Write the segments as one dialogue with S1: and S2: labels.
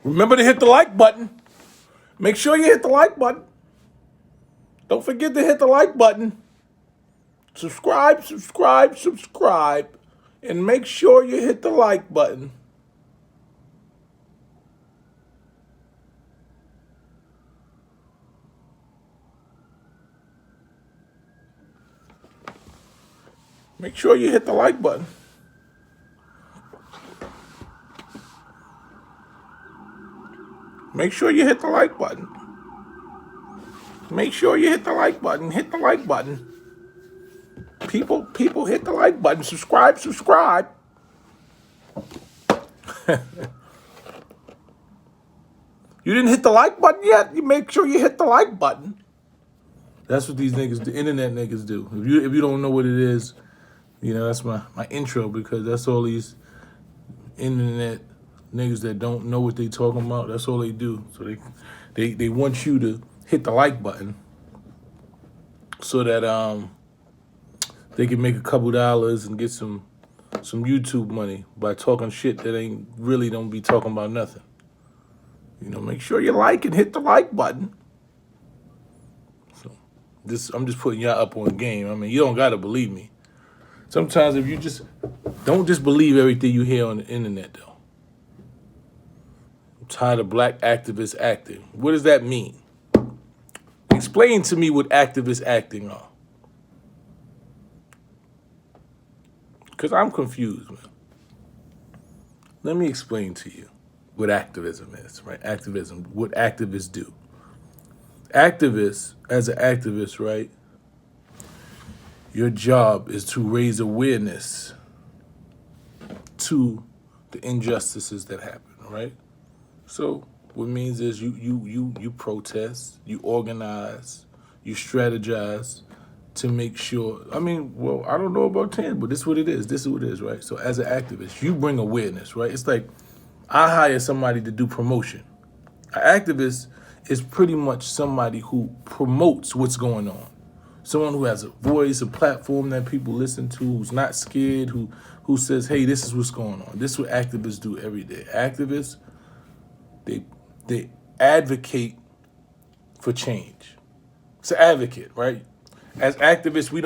S1: Remember to hit the like button. Make sure you hit the like button. Don't forget to hit the like button. Subscribe, subscribe, subscribe. And make sure you hit the like button. Make sure you hit the like button. Make sure you hit the like button. Make sure you hit the like button. Hit the like button. People hit the like button. Subscribe, subscribe. You didn't hit the like button yet? You make sure you hit the like button. That's what these niggas, the internet niggas do. If you don't know what it is, that's my intro, because that's all these internet niggas that don't know what they talking about. That's all they do. So they want you to hit the like button so that they can make a couple dollars and get some YouTube money by talking shit that ain't really don't be talking about nothing. Make sure you like and hit the like button. So I'm just putting y'all up on game. I mean, you don't gotta believe me. Sometimes if you just don't just believe everything you hear on the internet, though. I'm tired of black activists acting. What does that mean? Explain to me what activist acting are. Because I'm confused, man. Let me explain to you what activism is, right? Activism, what activists do. Activists, as an activist, right? Your job is to raise awareness to the injustices that happen, right? So what it means is you protest, you organize, you strategize to make sure. I mean, well, I don't know about 10, but this is what it is. This is what it is, right? So as an activist, you bring awareness, right? It's like I hire somebody to do promotion. An activist is pretty much somebody who promotes what's going on. Someone who has a voice, a platform that people listen to, who's not scared, who says, hey, this is what's going on. This is what activists do every day. Activists, they advocate for change. It's an advocate, right? As activists, we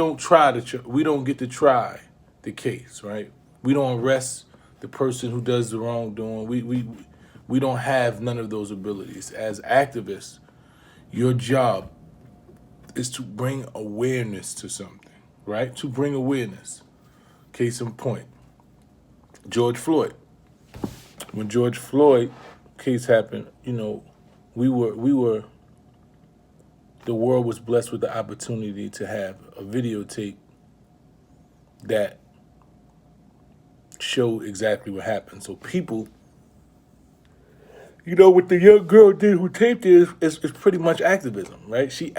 S1: don't get to try the case, right? We don't arrest the person who does the wrongdoing. We don't have none of those abilities. As activists, your job is to bring awareness to something, right? To bring awareness. Case in point, George Floyd. When George Floyd case happened, we were the world was blessed with the opportunity to have a videotape that showed exactly what happened. So people, what the young girl did who taped it is pretty much activism, right? She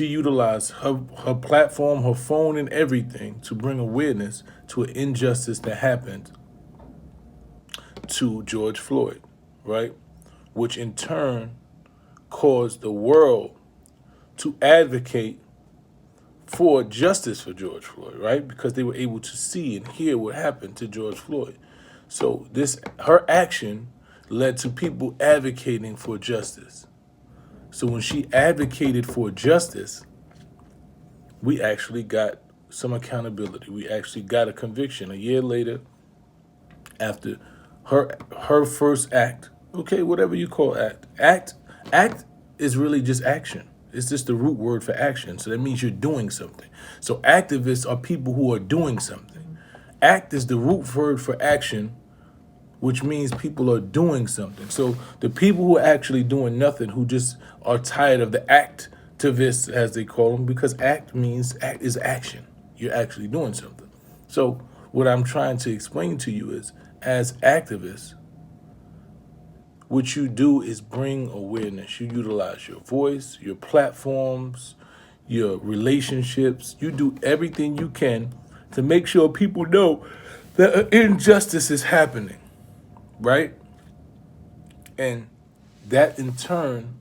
S1: utilized her platform, her phone, and everything to bring awareness to an injustice that happened to George Floyd, right? Which in turn caused the world to advocate for justice for George Floyd, right? Because they were able to see and hear what happened to George Floyd. So her action led to people advocating for justice. So when she advocated for justice, we actually got some accountability. We actually got a conviction a year later after her first act. Okay, whatever you call act. Act is really just action. It's just the root word for action. So that means you're doing something. So activists are people who are doing something. Act is the root word for action, which means people are doing something. So the people who are actually doing nothing, who just are tired of the activists, as they call them, because act is action. You're actually doing something. So what I'm trying to explain to you is, as activists, what you do is bring awareness. You utilize your voice, your platforms, your relationships. You do everything you can to make sure people know that injustice is happening, right? And that in turn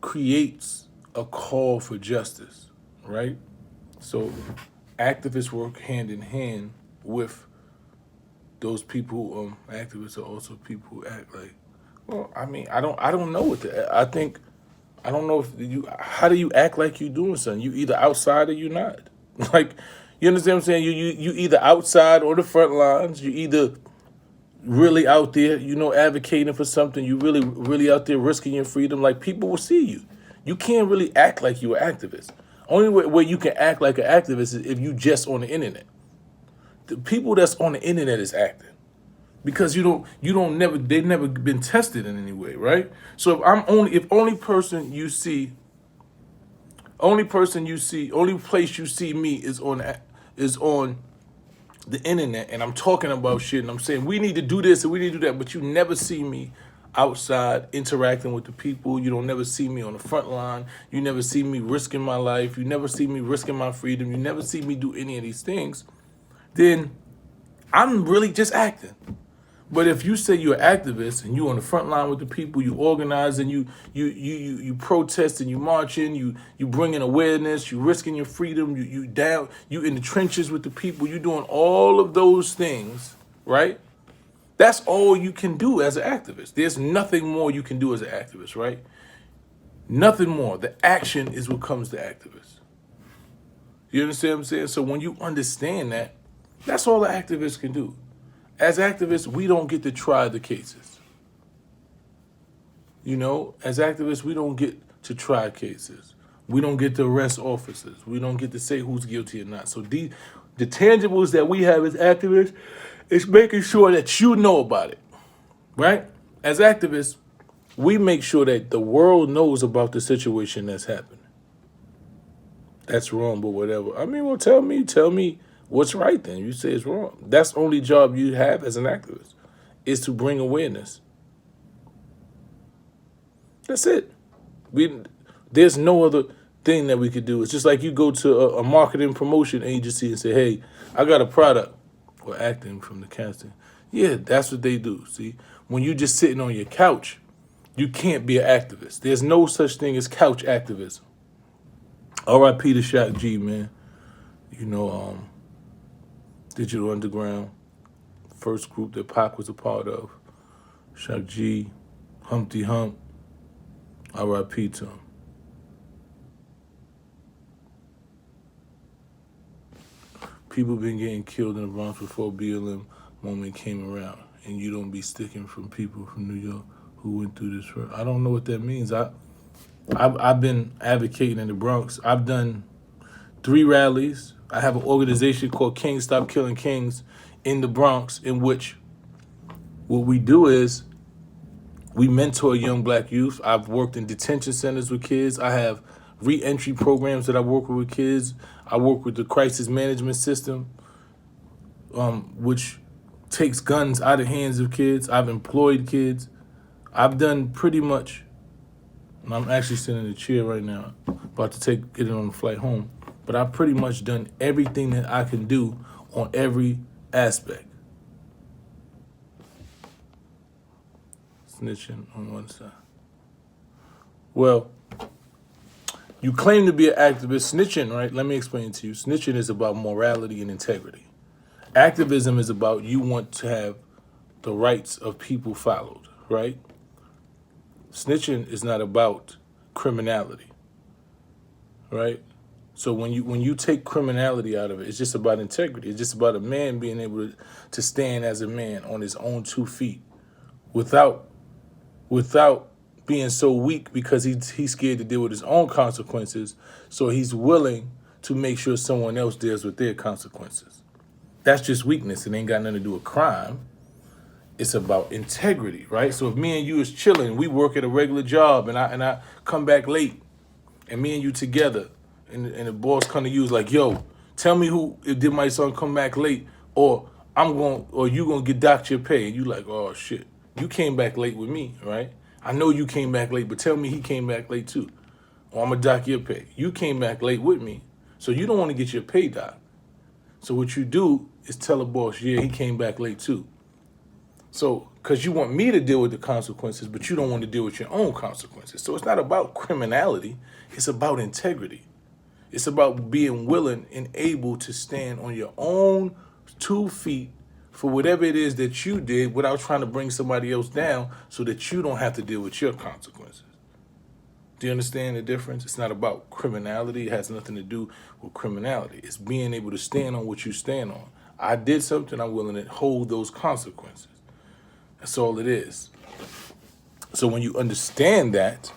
S1: creates a call for justice, right? So activists work hand in hand with those people, activists, are also people who act like. Well, I mean, I don't know what I think. I don't know if you. How do you act like you doing something? You either outside or you not. Like, you understand what I'm saying? You either outside or the front lines. You either really out there, advocating for something. You really out there risking your freedom. Like, people will see you. You can't really act like you're an activist. Only way you can act like an activist is if you just on the internet. The people that's on the internet is acting because they've never been tested in any way, right? So if only place you see me is on the internet, and I'm talking about shit, and I'm saying we need to do this and we need to do that, but you never see me outside interacting with the people. You don't never see me on the front line. You never see me risking my life. You never see me risking my freedom. You never see me do any of these things. Then I'm really just acting. But if you say you're an activist and you on the front line with the people, you organize and you protest and you marching, you bringing awareness, you risking your freedom, you in the trenches with the people, you doing all of those things, right? That's all you can do as an activist. There's nothing more you can do as an activist, right? Nothing more. The action is what comes to activists. You understand what I'm saying? So when you understand that, that's all the activists can do. As activists, we don't get to try the cases. As activists, we don't get to try cases. We don't get to arrest officers. We don't get to say who's guilty or not. So the tangibles that we have as activists is making sure that you know about it, right? As activists, we make sure that the world knows about the situation that's happening. That's wrong, but whatever. I mean, well, tell me what's right then. You say it's wrong. That's the only job you have as an activist, is to bring awareness. That's it. There's no other thing that we could do. It's just like you go to a marketing promotion agency and say, hey, I got a product. Or acting from the casting. Yeah, that's what they do. See, when you just sitting on your couch, you can't be an activist. There's no such thing as couch activism. R.I.P. to Shock G, man. Digital Underground, first group that Pac was a part of. Shock G, Humpty Hump, R.I.P. to him. People been getting killed in the Bronx before BLM moment came around, and you don't be sticking from people from New York who went through this. I don't know what that means. I've been advocating in the Bronx. I've done 3 rallies. I have an organization called Kings Stop Killing Kings in the Bronx, in which what we do is we mentor young black youth. I've worked in detention centers with kids. I have re-entry programs that I work with kids. I work with the crisis management system, which takes guns out of the hands of kids. I've employed kids. I've done pretty much, and I'm actually sitting in a chair right now, about to get it on the flight home. But I've pretty much done everything that I can do on every aspect. Snitching on one side. Well, you claim to be an activist. Snitching, right? Let me explain it to you. Snitching is about morality and integrity. Activism is about you want to have the rights of people followed, right? Snitching is not about criminality, right? So when you take criminality out of it, it's just about integrity. It's just about a man being able to stand as a man on his own 2 feet without being so weak because he's scared to deal with his own consequences. So he's willing to make sure someone else deals with their consequences. That's just weakness. It ain't got nothing to do with crime. It's about integrity, right? So if me and you is chilling, we work at a regular job, and I come back late, and me and you together, and the boss come to you is like, yo, tell me who did my son come back late, or you gonna get docked your pay. And you like, oh shit, you came back late with me, right? I know you came back late, but tell me he came back late too, or I'm gonna dock your pay. You came back late with me, so you don't want to get your pay docked. So what you do is tell the boss, yeah, he came back late too. So, because you want me to deal with the consequences, but you don't want to deal with your own consequences. So it's not about criminality. It's about integrity. It's about being willing and able to stand on your own 2 feet for whatever it is that you did without trying to bring somebody else down so that you don't have to deal with your consequences. Do you understand the difference? It's not about criminality. It has nothing to do with criminality. It's being able to stand on what you stand on. I did something, I'm willing to hold those consequences. That's all it is. So when you understand that,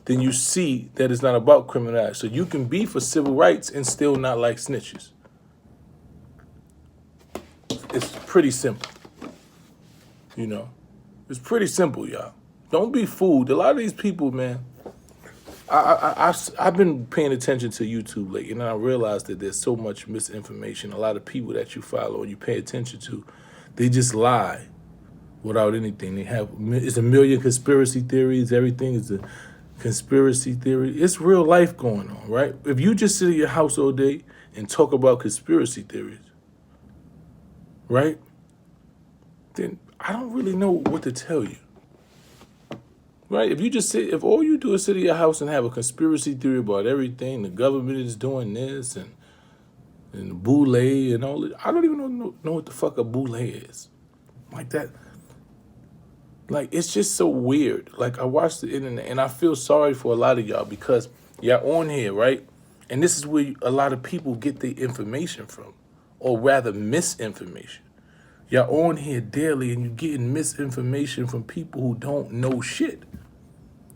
S1: then you see that it's not about criminality. So you can be for civil rights and still not like snitches. It's pretty simple. You know, it's pretty simple, y'all. Don't be fooled. A lot of these people, man, I've been paying attention to YouTube lately, and I realized that there's so much misinformation. A lot of people that you follow and you pay attention to, they just lie without anything. It's a million conspiracy theories. Everything is a conspiracy theory. It's real life going on, right? If you just sit in your house all day and talk about conspiracy theories, right? Then I don't really know what to tell you. Right? If all you do is sit in your house and have a conspiracy theory about everything, the government is doing this and the boule and all that, I don't even know what the fuck a boule is. Like that. Like, it's just so weird. Like, I watch the internet and I feel sorry for a lot of y'all because y'all on here, right? And this is where a lot of people get their information from, or rather misinformation. Y'all on here daily and you're getting misinformation from people who don't know shit.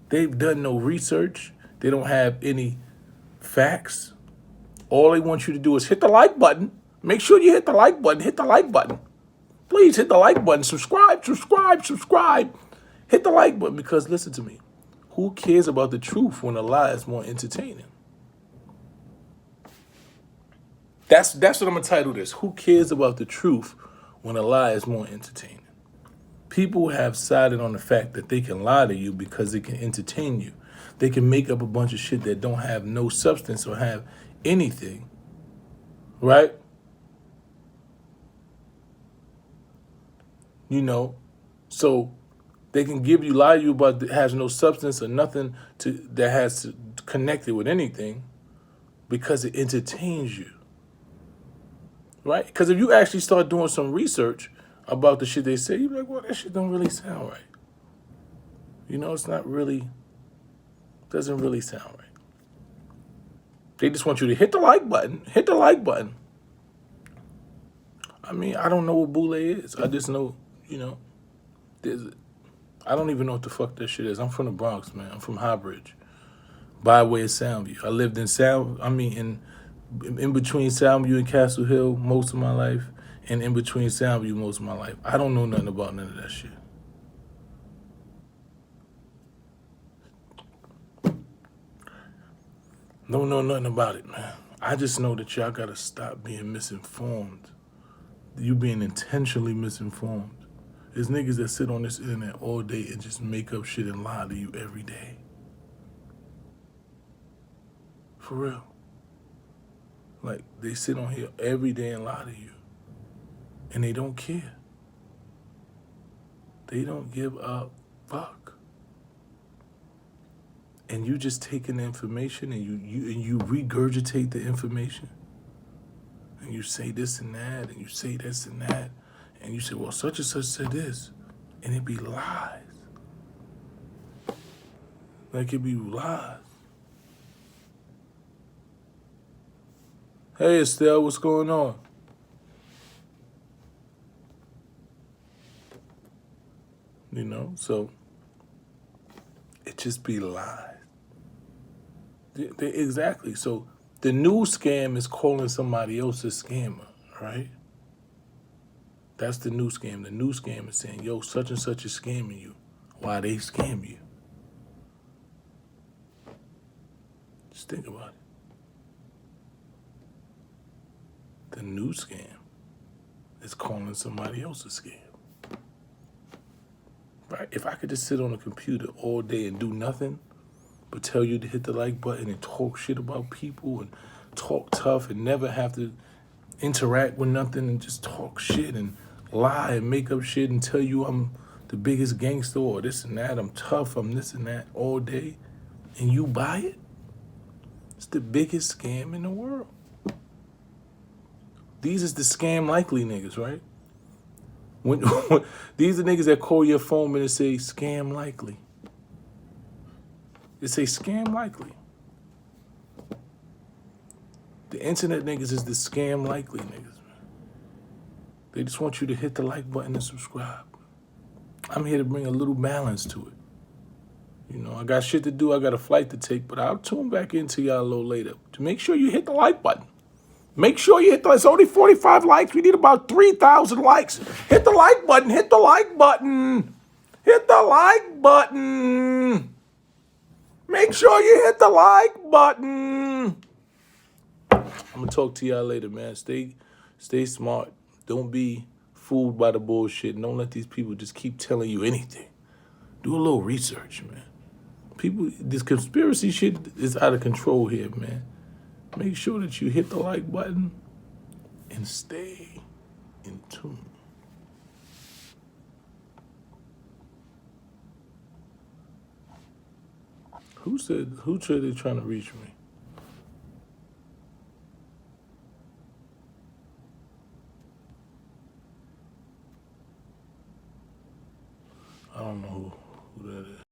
S1: They've done no research. They don't have any facts. All they want you to do is hit the like button. Make sure you hit the like button. Hit the like button. Please hit the like button. Subscribe. Hit the like button because listen to me. Who cares about the truth when a lie is more entertaining? That's what I'm gonna title this. Who cares about the truth when a lie is more entertaining? People have sided on the fact that they can lie to you because it can entertain you. They can make up a bunch of shit that don't have no substance or have anything, right? You know, so they can lie to you about that has no substance or nothing that has to connect it with anything because it entertains you, right? Because if you actually start doing some research about the shit they say, you're like, well, that shit don't really sound right. You know, doesn't really sound right. They just want you to hit the like button. Hit the like button. I mean, I don't know what boule is. I just know, you know, I don't even know what the fuck that shit is. I'm from the Bronx, man. I'm from Highbridge, by way of Soundview. I lived in between Soundview and Castle Hill most of my life, and in between Soundview most of my life. I don't know nothing about none of that shit. Don't know nothing about it, man. I just know that y'all gotta stop being misinformed. You being intentionally misinformed. There's niggas that sit on this internet all day and just make up shit and lie to you every day. For real. Like, they sit on here every day and lie to you. And they don't care. They don't give a fuck. And you just taking the information and you regurgitate the information. And you say this and that, and you say this and that. And you say, well, such and such said this. And it be lies. Like, it be lies. Hey, Estelle, what's going on? You know, so it just be lies. Exactly. So the new scam is calling somebody else a scammer, right? That's the new scam. The new scam is saying, yo, such and such is scamming you. Why they scam you? Just think about it. The new scam is calling somebody else a scam. Right? If I could just sit on a computer all day and do nothing but tell you to hit the like button and talk shit about people and talk tough and never have to interact with nothing and just talk shit and lie and make up shit and tell you I'm the biggest gangster or this and that, I'm tough, I'm this and that all day, and you buy it, it's the biggest scam in the world. These is the scam likely niggas, right? When these are niggas that call your phone and say scam likely. They say scam likely. The internet niggas is the scam likely niggas, man. They just want you to hit the like button and subscribe. I'm here to bring a little balance to it. You know, I got shit to do. I got a flight to take, but I'll tune back into y'all a little later. To make sure you hit the like button. Make sure you hit the, it's only 45 likes. We need about 3,000 likes. Hit the like button. Hit the like button. Hit the like button. Make sure you hit the like button. I'm going to talk to y'all later, man. Stay smart. Don't be fooled by the bullshit. And don't let these people just keep telling you anything. Do a little research, man. People, this conspiracy shit is out of control here, man. Make sure that you hit the like button and stay in tune. Who said they're trying to reach me? I don't know who that is.